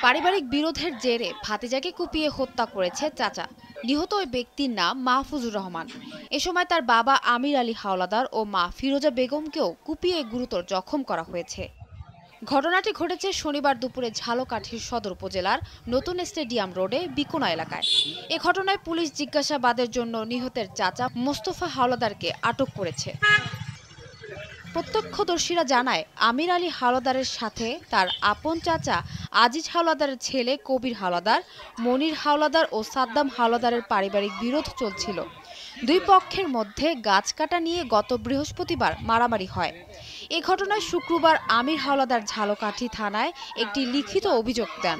পারিবারিক বিরোধের জেরে ভাতিজাকে কুপিয়ে হত্যা করেছে চাচা। নিহত ওই ব্যক্তির নাম মাহফুজুর রহমান। এ সময় তার বাবা আমির আলী হাওলাদার ও মা ফিরোজা বেগমকেও কুপিয়ে গুরুতর জখম করা হয়েছে। ঘটনাটি ঘটেছে শনিবার দুপুরে ঝালকাঠির সদর উপজেলার নতুন স্টেডিয়াম রোডে বিকোনা এলাকায়। এ ঘটনায় পুলিশ জিজ্ঞাসাবাদের জন্য নিহতের চাচা মোস্তফা হাওলাদারকে আটক করেছে। প্রত্যক্ষদর্শীরা জানায়, আমির আলী হাওলাদারের সাথে তার আপন চাচা আজিজ হাওলাদারের ছেলে কবির হাওলাদার, মনির হাওলাদার ও সাদ্দাম হাওলাদারের পারিবারিক বিরোধ চলছিল। দুই পক্ষের মধ্যে গাছ কাটা নিয়ে গত বৃহস্পতিবার মারামারি হয়। এ ঘটনায় শুক্রবার আমির হাওলাদার ঝালকাঠি থানায় একটি লিখিত অভিযোগ দেন।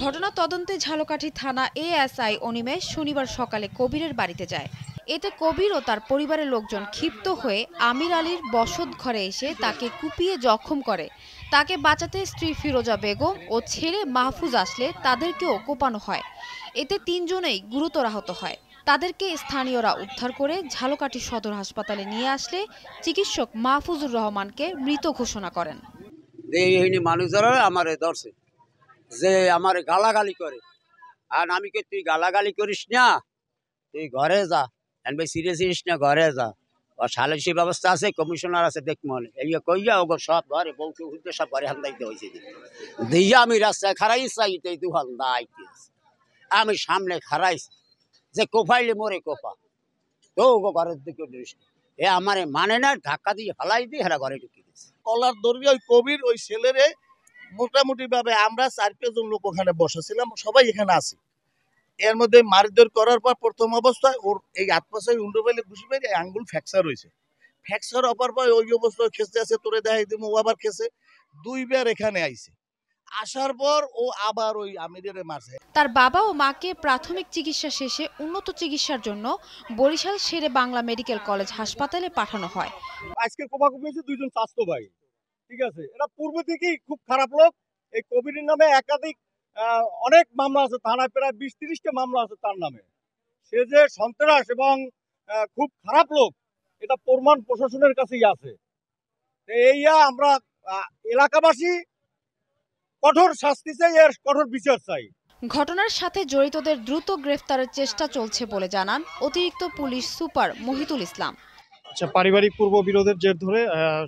ঘটনা তদন্তে ঝালকাঠি থানা এএসআই অনিমেষ শনিবার সকালে কবিরের বাড়িতে যায়। এতে কবির ও তার পরিবারের লোকজন ক্ষিপ্ত হয়ে আমির আলীর বসত ঘরে এসে তাকে কুপিয়ে জখম করে। তাকে বাঁচাতে স্ত্রী ফিরোজা বেগম ও ছেলে মাহফুজ আসলে তাদেরকেও কোপানো হয়। এতে তিনজনেই গুরুতর আহত হয়। তাদেরকে স্থানীয়রা উদ্ধার করে ঝালকাঠি সদর হাসপাতালে নিয়ে আসলে চিকিৎসক মাহফুজুর রহমানকে মৃত ঘোষণা করেন। মানুষরা আমারে ধরছে, যে আমারে গালাগালি করে, আর আমি কে তুই গালাগালি করিস না, তুই ঘরে যা, ভাই সিরিয়াস না, ঘরে যা, সালিশি ব্যবস্থা আছে, কমিশনার আছে, দেখমন এই কইয়া ওগো সব ঘরে বউকে উঠতে সব ঘরে হান্দাইতে হয়েছে। দিয়া আমি রাস্তায় খারাইছি, এই দুহান দাইতে আমি সামনে খারাইছি যে কোফাইলে মরে কোফা, তো ওগো ঘরের দিকে দৃশ এ আমারে মানে না, ধাক্কা দিয়ে ফালাই দিয়ে হেরা ঘরে ঢুকে গেছে। কলার দর্বি ওই কবির ওই ছেলেরে মোটামুটি ভাবে আমরা 4-5 জন লোক ওখানে বসেছিলাম, সবাই এখানে আছি। এর মধ্যে মারধর করার পর প্রথম অবস্থায় ওর এই হাত পাশে উন্ডো পাইলে ঘুষি পেয়ে আঙ্গুল ফ্র্যাকচার হয়েছে। ফ্র্যাকচার হওয়ার পর ওই অবস্থায় খেসে আছে, তোরে দেখাই দিব, ও আবার খেসে দুইবার এখানে আইছে। আসার পর ও আবার ওই আমিরের মারছে। তার বাবা ও মাকে প্রাথমিক চিকিৎসা শেষে উন্নত চিকিৎসার জন্য বরিশাল শেরে বাংলা মেডিকেল কলেজ হাসপাতালে পাঠানো হয়। আজকে কোপাকুপি হয়েছে দুইজন স্বাস্থ্য ভাই, ঠিক আছে, এরা পূর্ব থেকেই খুব খারাপ লোক। এই কবিরের নামে একাধিক অনেক মামলা আছে থানায়, প্রায় 20-30টা মামলা আছে তার নামে। সে যে সন্ত্রাস এবং খুব খারাপ লোক, এটা প্রমাণ প্রশাসনের কাছেই আছে। এইয়া আমরা এলাকাবাসী কঠোর শাস্তি চাই, এর কঠোর বিচার চাই। ঘটনার সাথে জড়িতদের দ্রুত গ্রেফতারের চেষ্টা চলছে বলে জানান অতিরিক্ত পুলিশ সুপার মহিতুল ইসলাম। আচ্ছা, পারিবারিক পূর্ব বিরোধের জের ধরে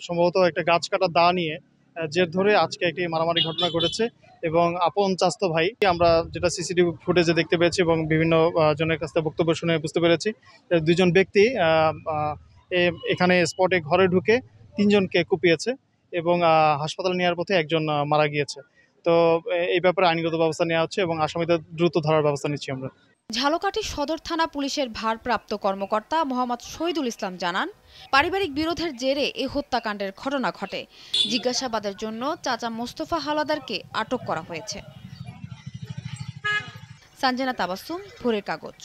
সম্ভবত একটা গাছ কাটা দা নিয়ে জের ধরে আজকে একটি মারামারি ঘটনা ঘটেছে এবং আপন চাস্তো ভাই, আমরা যেটা সিসিটিভি ফুটেজে দেখতে পেয়েছি এবং বিভিন্ন জনের কাছ থেকে বক্তব্য শুনে বুঝতে পেরেছি, দুজন ব্যক্তি এখানে স্পটে ঘরে ঢুকে 3 জনকে কুপিয়েছে এবং হাসপাতালে নেওয়ার পথে একজন মারা গিয়েছে। তো এই ব্যাপারে আইনগত ব্যবস্থা নেওয়া হচ্ছে এবং আসামিদের দ্রুত ধরার ব্যবস্থা নিচ্ছি আমরা। ঝালকাঠি সদর থানা পুলিশের ভারপ্রাপ্ত কর্মকর্তা মোহাম্মদ শহীদুল ইসলাম জানান, পারিবারিক বিরোধের জেরে এই হত্যাকাণ্ডের ঘটনা ঘটে। জিজ্ঞাসাবাদের জন্য চাচা মোস্তফা হাওলাদারকে আটক করা হয়েছে। সঞ্জনা তাবাসসুম, ভোরের কাগজ।